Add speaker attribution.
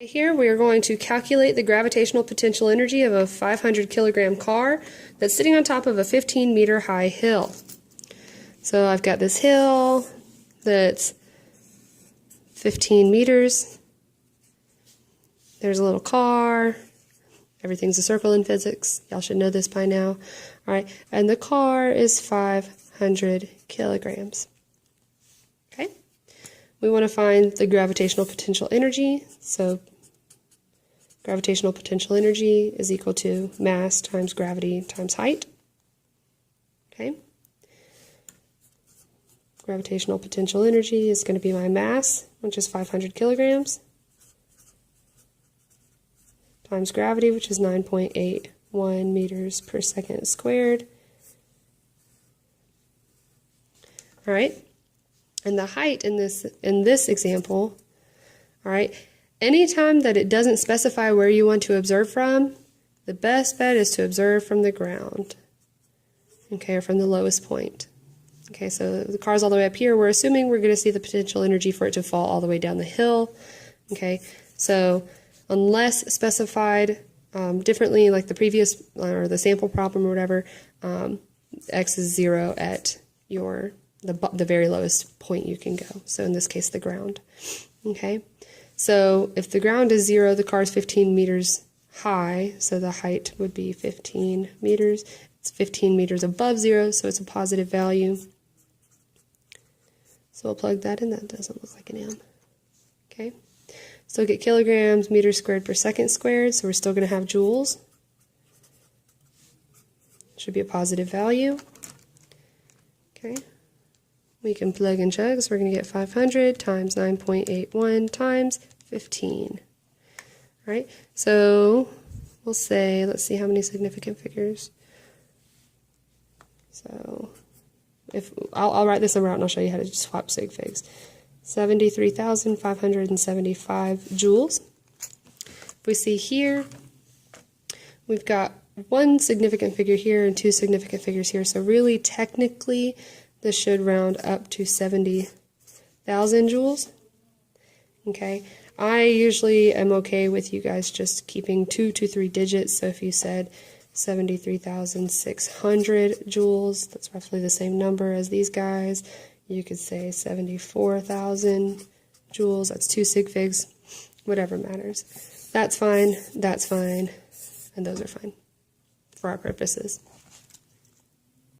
Speaker 1: Here we are going to calculate the gravitational potential energy of a 500 kilogram car that's sitting on top of a 15-meter high hill. So I've got this hill that's 15 meters. There's a little car. Everything's a circle in physics. Y'all should know this by now. All right, and the car is 500 kilograms. Okay, we want to find the gravitational potential energy. So gravitational potential energy is equal to mass times gravity times height. Okay. Gravitational potential energy is going to be my mass, which is 500 kilograms, times gravity, which is 9.81 meters per second squared. All right. And the height in this example, all right, anytime that it doesn't specify where you want to observe from, the best bet is to observe from the ground, okay, or from the lowest point. Okay, so the car's all the way up here. We're assuming we're going to see the potential energy for it to fall all the way down the hill. Okay, so unless specified differently, like the previous or the sample problem or whatever, x is 0 at the very lowest point you can go. So in this case, the ground. Okay. So if the ground is 0, the car is 15 meters high, so the height would be 15 meters. It's 15 meters above 0, so it's a positive value. So we'll plug that in. That doesn't look like an M. Okay. So get kilograms, meters squared per second squared, so we're still going to have joules. Should be a positive value. Okay. We can plug and chug, so we're going to get 500 times 9.81 times 15. All right, so we'll say, let's see how many significant figures. So if I'll write this number out and I'll show you how to swap sig figs. 73,575 joules. If we see here, we've got one significant figure here and two significant figures here, so really technically this should round up to 70,000 joules. Okay, I usually am okay with you guys just keeping 2 to 3 digits, so if you said 73,600 joules, that's roughly the same number as these guys. You could say 74,000 joules, that's 2 sig figs, whatever matters. That's fine, and those are fine for our purposes.